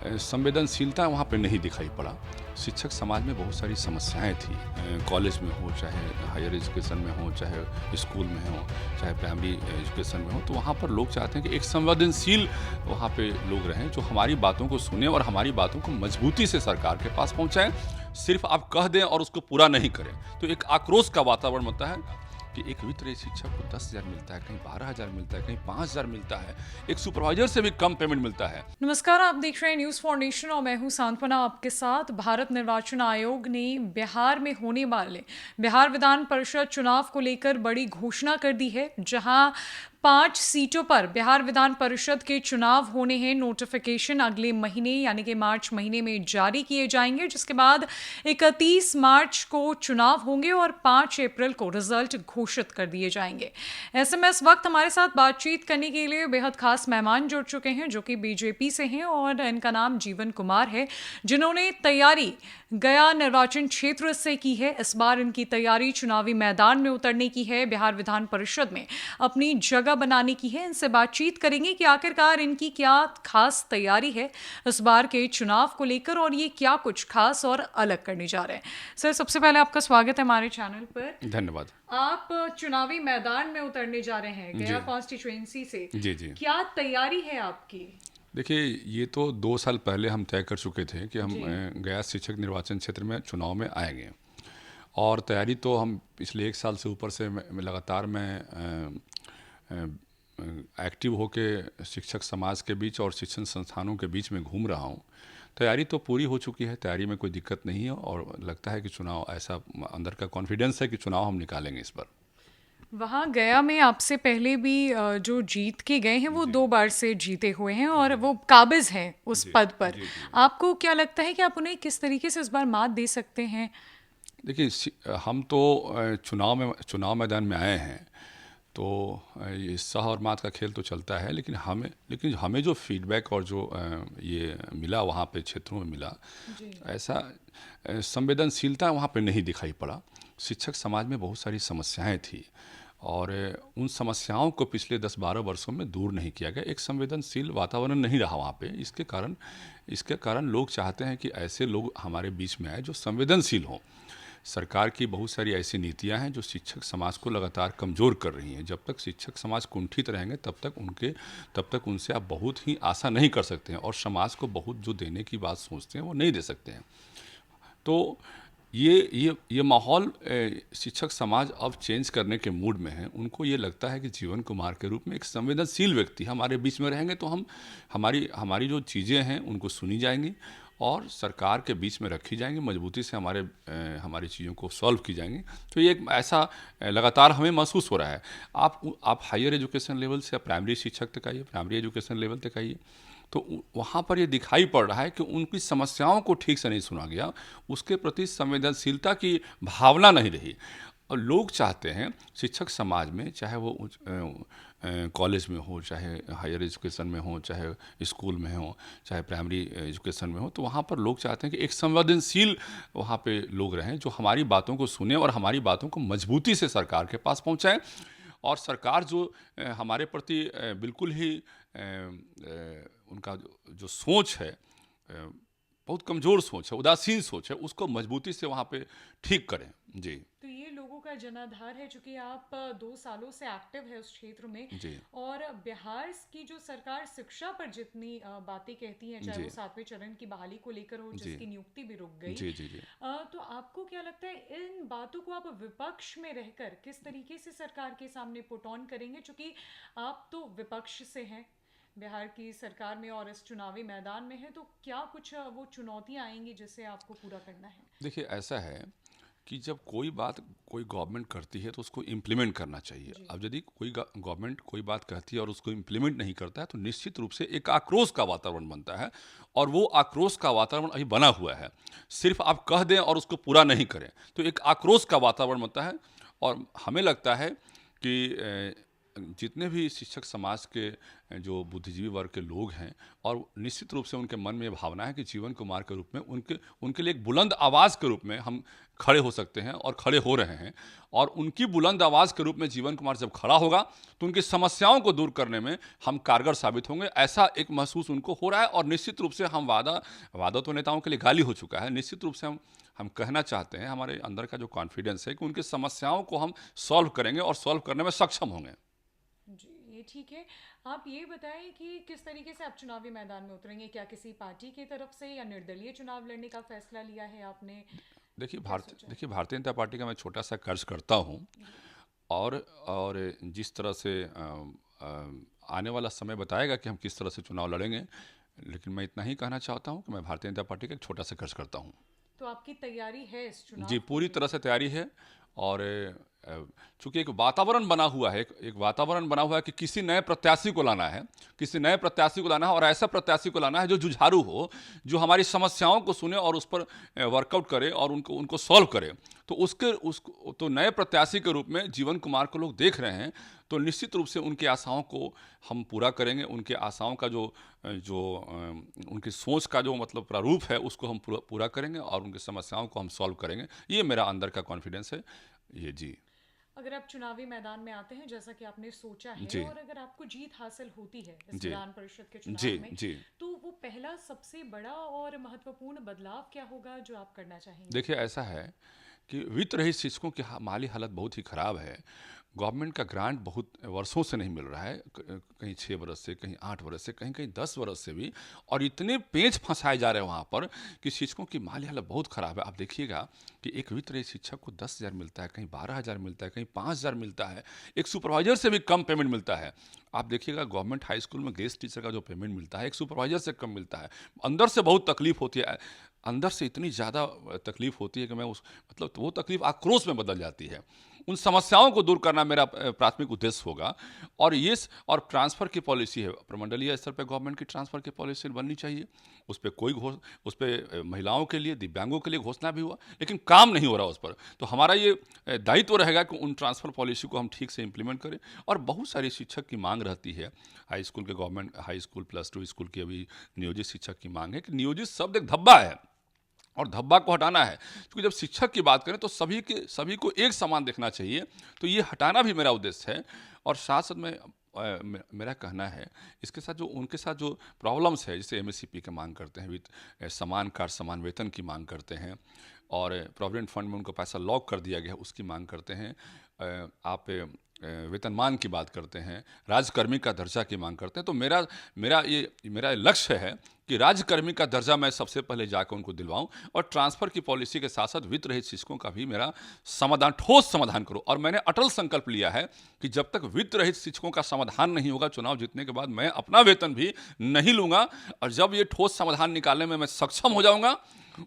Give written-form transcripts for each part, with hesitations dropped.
संवेदनशीलता वहाँ पे नहीं दिखाई पड़ा। शिक्षक समाज में बहुत सारी समस्याएं थी, कॉलेज में हो, चाहे हायर एजुकेशन में हो, चाहे स्कूल में हो, चाहे प्राइमरी एजुकेशन में हो, तो वहाँ पर लोग चाहते हैं कि एक संवेदनशील वहाँ पे लोग रहें जो हमारी बातों को सुने और हमारी बातों को मजबूती से सरकार के पास पहुँचाएं। सिर्फ आप कह दें और उसको पूरा नहीं करें तो एक आक्रोश का वातावरण बनता है कि एक वित्तीय शिक्षक को 10,000 मिलता है, कहीं 12,000 मिलता है, कहीं 5,000 मिलता है, एक सुपरवाइजर से भी कम पेमेंट मिलता है। नमस्कार, आप देख रहे हैं न्यूज़ फाउंडेशन और मैं हूं सांत्वना आपके साथ। भारत निर्वाचन आयोग ने बिहार में होने वाले बिहार विधान परिषद चुनाव को लेकर बड़ी घोषणा कर दी है, जहां 5 सीटों पर बिहार विधान परिषद के चुनाव होने हैं। नोटिफिकेशन अगले महीने यानी कि मार्च महीने में जारी किए जाएंगे, जिसके बाद 31 मार्च को चुनाव होंगे और 5 अप्रैल को रिजल्ट घोषित कर दिए जाएंगे। ऐसे में इस वक्त हमारे साथ बातचीत करने के लिए बेहद खास मेहमान जुड़ चुके हैं, जो कि बीजेपी से हैं और इनका नाम जीवन कुमार है, जिन्होंने तैयारी गया निर्वाचन क्षेत्र से की है। इस बार इनकी तैयारी चुनावी मैदान में उतरने की है, बिहार विधान परिषद में अपनी जगह बनाने की है। इनसे बातचीत करेंगे कि आखिरकार इनकी क्या खास तैयारी है इस बार के चुनाव को लेकर और ये क्या कुछ खास और अलग करने जा रहे हैं। सर, सबसे पहले आपका स्वागत है हमारे चैनल पर। धन्यवाद। आप चुनावी मैदान में उतरने जा रहे हैं गया कॉन्स्टिट्यूएंसी से। जी जी। क्या तैयारी है आपकी? देखिए, ये तो 2 साल पहले हम तय कर चुके थे कि हम गया शिक्षक निर्वाचन क्षेत्र में चुनाव में आएंगे, और तैयारी तो हम पिछले 1 साल से ऊपर से लगातार मैं एक्टिव होके शिक्षक समाज के बीच और शिक्षण संस्थानों के बीच में घूम रहा हूँ। तैयारी तो पूरी हो चुकी है, तैयारी में कोई दिक्कत नहीं है, और लगता है कि चुनाव, ऐसा अंदर का कॉन्फिडेंस है कि चुनाव हम निकालेंगे इस बार। वहाँ गया में आपसे पहले भी जो जीत के गए हैं वो 2 बार से जीते हुए हैं और वो काबिज हैं उस पद पर। आपको क्या लगता है कि आप उन्हें किस तरीके से इस बार मात दे सकते हैं? देखिए, हम तो चुनाव मैदान में आए हैं, तो ये सह और मात का खेल तो चलता है, लेकिन हमें जो फीडबैक और जो ये मिला वहाँ पे क्षेत्रों में मिला, ऐसा संवेदनशीलता वहाँ पे नहीं दिखाई पड़ा। शिक्षक समाज में बहुत सारी समस्याएं थी, और उन समस्याओं को पिछले 10-12 वर्षों में दूर नहीं किया गया। एक संवेदनशील वातावरण नहीं रहा वहाँ पे। इसके कारण लोग चाहते हैं कि ऐसे लोग हमारे बीच में आए जो संवेदनशील हों। सरकार की बहुत सारी ऐसी नीतियां हैं जो शिक्षक समाज को लगातार कमज़ोर कर रही हैं। जब तक शिक्षक समाज कुंठित रहेंगे तब तक उनसे आप बहुत ही आशा नहीं कर सकते हैं, और समाज को बहुत जो देने की बात सोचते हैं वो नहीं दे सकते हैं। तो ये माहौल, शिक्षक समाज अब चेंज करने के मूड में है। उनको ये लगता है कि जीवन कुमार के रूप में एक संवेदनशील व्यक्ति हमारे बीच में रहेंगे तो हमारी जो चीज़ें हैं उनको सुनी जाएंगी और सरकार के बीच में रखी जाएंगी, मजबूती से हमारी चीज़ों को सॉल्व की जाएंगी। तो ये एक ऐसा लगातार हमें महसूस हो रहा है। आप हायर एजुकेशन लेवल से प्राइमरी शिक्षक तक आइए, प्राइमरी एजुकेशन लेवल तक आइए, तो वहाँ पर ये दिखाई पड़ रहा है कि उनकी समस्याओं को ठीक से नहीं सुना गया, उसके प्रति संवेदनशीलता की भावना नहीं रही। और लोग चाहते हैं शिक्षक समाज में, चाहे वो कॉलेज में हो, चाहे हायर एजुकेशन में हो, चाहे स्कूल में हो, चाहे प्राइमरी एजुकेशन में हो, तो वहाँ पर लोग चाहते हैं कि एक संवेदनशील वहाँ पे लोग रहें जो हमारी बातों को सुने और हमारी बातों को मजबूती से सरकार के पास पहुँचाएँ। और सरकार जो हमारे प्रति बिल्कुल ही उनका जो सोच है, बहुत कमज़ोर सोच है, उदासीन सोच है, उसको मजबूती से वहाँ पे ठीक करें। जी तो ये लोगों का जनाधार है, चूंकि आप 2 सालों से एक्टिव है उस क्षेत्र में। जी और बिहार की जो सरकार शिक्षा पर जितनी बातें कहती है, चाहे जी वो 7वें चरण की बहाली को लेकर हो, जी जिसकी नियुक्ति भी रुक गई, जी जी जी तो आपको क्या लगता है इन बातों को आप विपक्ष में रहकर किस तरीके से सरकार के सामने पुट ऑन करेंगे, चूंकि आप तो विपक्ष से हैं बिहार की सरकार में और इस चुनावी मैदान में है, तो क्या कुछ वो चुनौतियां आएंगी जिसे आपको पूरा करना है? देखिए, ऐसा है कि जब कोई गवर्नमेंट करती है तो उसको इम्प्लीमेंट करना चाहिए। अब यदि कोई गवर्नमेंट कोई बात कहती है और उसको इम्प्लीमेंट नहीं करता है तो निश्चित रूप से एक आक्रोश का वातावरण बनता है, और वो आक्रोश का वातावरण अभी बना हुआ है। सिर्फ आप कह दें और उसको पूरा नहीं करें तो एक आक्रोश का वातावरण बनता है। और हमें लगता है कि जितने भी शिक्षक समाज के जो बुद्धिजीवी वर्ग के लोग हैं, और निश्चित रूप से उनके मन में ये भावना है कि जीवन कुमार के रूप में उनके उनके लिए एक बुलंद आवाज़ के रूप में हम खड़े हो सकते हैं और खड़े हो रहे हैं। और उनकी बुलंद आवाज़ के रूप में जीवन कुमार जब खड़ा होगा तो उनकी समस्याओं को दूर करने में हम कारगर साबित होंगे, ऐसा एक महसूस उनको हो रहा है। और निश्चित रूप से हम वादा तो नेताओं के लिए गाली हो चुका है, निश्चित रूप से हम कहना चाहते हैं, हमारे अंदर का जो कॉन्फिडेंस है कि उनकी समस्याओं को हम सॉल्व करेंगे और सॉल्व करने में सक्षम होंगे। जी, ये ठीक है। आप ये बताएं कि किस तरीके से आप चुनावी मैदान में उतरेंगे? क्या किसी पार्टी की तरफ से या निर्दलीय चुनाव लड़ने का फैसला लिया है आपने? क्या सोचा है? देखिए भारतीय जनता पार्टी का मैं छोटा सा कर्ज करता हूँ। और जिस तरह से आने वाला समय बताएगा कि हम किस तरह से चुनाव लड़ेंगे, लेकिन मैं इतना ही कहना चाहता हूँ कि मैं भारतीय जनता पार्टी का एक छोटा सा कर्ज करता हूँ। तो आपकी तैयारी है इस चुनाव जी, को पूरी तरह लेकर? से तैयारी है। और चूंकि एक वातावरण बना हुआ है, एक वातावरण बना हुआ है कि किसी नए प्रत्याशी को लाना है, किसी नए प्रत्याशी को लाना है, और ऐसा प्रत्याशी को लाना है जो जुझारू हो, जो हमारी समस्याओं को सुने और उस पर वर्कआउट करे और उनको उनको सॉल्व करे। तो तो नए प्रत्याशी के रूप में जीवन कुमार को लोग देख रहे हैं, तो निश्चित रूप से उनकी आशाओं को हम पूरा करेंगे। उनके आशाओं का उनकी सोच का जो मतलब प्रारूप है उसको हम पूरा करेंगे और उनकी समस्याओं को हम सॉल्व करेंगे। ये मेरा अंदर का कॉन्फिडेंस है। ये जी। अगर आप चुनावी मैदान में आते हैं जैसा कि आपने सोचा है, जी। और अगर आपको जीत हासिल होती है इस जी। विधान परिषद के जी। चुनाव में, जी। तो वो पहला सबसे बड़ा और महत्वपूर्ण बदलाव क्या होगा जो आप करना चाहेंगे? देखिए ऐसा है कि वित्त रहित शिक्षकों की माली हालत बहुत ही ख़राब है। गवर्नमेंट का ग्रांट बहुत वर्षों से नहीं मिल रहा है, कहीं 6 बरस से, कहीं 8 बरस से, कहीं कहीं 10 बरस से भी। और इतने पेंच फंसाए जा रहे हैं वहाँ पर कि शिक्षकों की माली हालत बहुत ख़राब है। आप देखिएगा कि एक वित्त रहित शिक्षक को 10,000 मिलता है, कहीं 12,000 मिलता है, कहीं 5,000 मिलता है, एक सुपरवाइजर से भी कम पेमेंट मिलता है। आप देखिएगा गवर्नमेंट हाई स्कूल में गेस्ट टीचर का जो पेमेंट मिलता है एक सुपरवाइजर से कम मिलता है। अंदर से बहुत तकलीफ होती है, अंदर से इतनी ज़्यादा तकलीफ होती है कि मैं मतलब तो वो तकलीफ आक्रोश में बदल जाती है। उन समस्याओं को दूर करना मेरा प्राथमिक उद्देश्य होगा। और ट्रांसफ़र की पॉलिसी है, प्रमंडलीय स्तर पे गवर्नमेंट की ट्रांसफ़र की पॉलिसी बननी चाहिए। उस पे महिलाओं के लिए, दिव्यांगों के लिए घोषणा भी हुआ, लेकिन काम नहीं हो रहा उस पर। तो हमारा ये दायित्व रहेगा कि उन ट्रांसफ़र पॉलिसी को हम ठीक से इम्प्लीमेंट करें। और बहुत सारी शिक्षक की मांग रहती है, हाई स्कूल के गवर्नमेंट हाई स्कूल +2 स्कूल की अभी नियोजित शिक्षक की मांग है कि नियोजित शब्द एक धब्बा है और धब्बा को हटाना है। क्योंकि जब शिक्षक की बात करें तो सभी को एक समान देखना चाहिए, तो ये हटाना भी मेरा उद्देश्य है। और साथ साथ में मेरा कहना है इसके साथ जो उनके साथ जो प्रॉब्लम्स है, जैसे MSCP की मांग करते हैं, समान कार्य समान वेतन की मांग करते हैं, और प्रोविडेंट फंड में उनको पैसा लॉक कर दिया गया है उसकी मांग करते हैं, आप वेतनमान की बात करते हैं, राज्यकर्मी का दर्जा की मांग करते हैं। तो मेरा लक्ष्य है कि राज्यकर्मी का दर्जा मैं सबसे पहले जाकर उनको दिलवाऊं, और ट्रांसफ़र की पॉलिसी के साथ साथ वित्त रहित शिक्षकों का भी मेरा ठोस समाधान करूं। और मैंने अटल संकल्प लिया है कि जब तक वित्त रहित शिक्षकों का समाधान नहीं होगा, चुनाव जीतने के बाद मैं अपना वेतन भी नहीं लूँगा। और जब ये ठोस समाधान निकालने में मैं सक्षम हो जाऊँगा,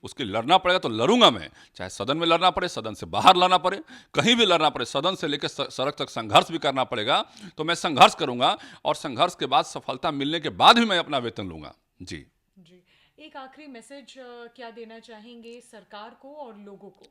उसके लड़ना पड़ेगा तो लड़ूंगा मैं, चाहे सदन में लड़ना पड़े, सदन से बाहर लड़ना पड़े, कहीं भी लड़ना पड़े, सदन से लेकर सड़क तक संघर्ष भी करना पड़ेगा, तो मैं संघर्ष करूंगा। और संघर्ष के बाद सफलता मिलने के बाद भी मैं अपना वेतन लूंगा। जी। जी, एक आखिरी मैसेज क्या देना चाहेंगे सरकार को और लोगों को?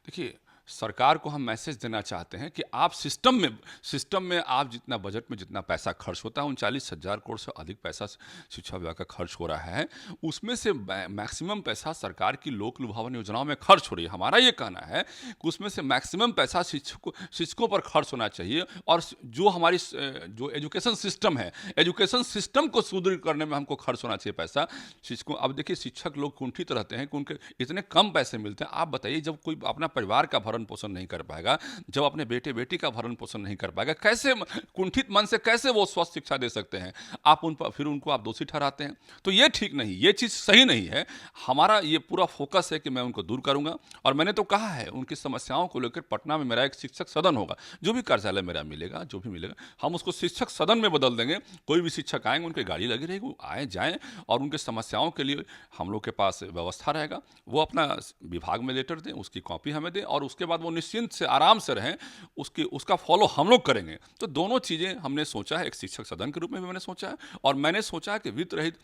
देखिए, सरकार को हम मैसेज देना चाहते हैं कि आप सिस्टम में आप जितना बजट में जितना पैसा खर्च होता है, 39,000 करोड़ से अधिक पैसा शिक्षा विभाग का खर्च हो रहा है, उसमें से मैक्सिमम पैसा सरकार की लोक लुभावन योजनाओं में खर्च हो रही है। हमारा ये कहना है कि उसमें से मैक्सिमम पैसा शिक्षकों पर खर्च होना चाहिए। और जो हमारी जो एजुकेशन सिस्टम है, एजुकेशन सिस्टम को सुदृढ़ करने में हमको खर्च होना चाहिए पैसा शिक्षकों। अब देखिए, शिक्षक लोग कुंठित रहते हैं कि उनके इतने कम पैसे मिलते हैं। आप बताइए, जब कोई अपना परिवार का भरण पोषण नहीं कर पाएगा, जब अपने बेटे बेटी का भरण पोषण नहीं कर पाएगा, कैसे कुंठित मन से कैसे वो स्वस्थ शिक्षा दे सकते हैं? आप फिर उनको आप दोषी ठहराते हैं, तो ये ठीक नहीं, ये चीज़ सही नहीं है। हमारा ये पूरा फोकस है कि मैं उनको दूर करूंगा। और मैंने तो कहा है, उनकी समस्याओं को लेकर पटना में मेरा एक शिक्षक सदन होगा। जो भी कार्यालय मेरा मिलेगा, जो भी मिलेगा, हम उसको शिक्षक सदन में बदल देंगे। कोई भी शिक्षक आएंगे, उनकी गाड़ी लगी रहेगी, वो आए जाएँ, और उनके समस्याओं के लिए हम लोग के पास व्यवस्था रहेगा। वो अपना विभाग में लेटर दें, उसकी कॉपी हमें दें, और उसके बाद वो निश्चिंत से आराम से रहें, उसका फॉलो हम लोग करेंगे। तो दोनों चीज़ें हमने सोचा है, एक शिक्षक सदन के रूप में भी मैंने सोचा है, और मैंने सोचा है कि वित्त रहित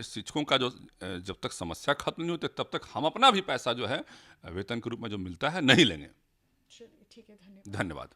शिक्षकों का जो जब तक समस्या खत्म नहीं होती तब तक हम अपना भी पैसा जो है वेतन के रूप में जो मिलता है नहीं लेंगे। चलिए, ठीक है, धन्यवाद। धन्यवाद।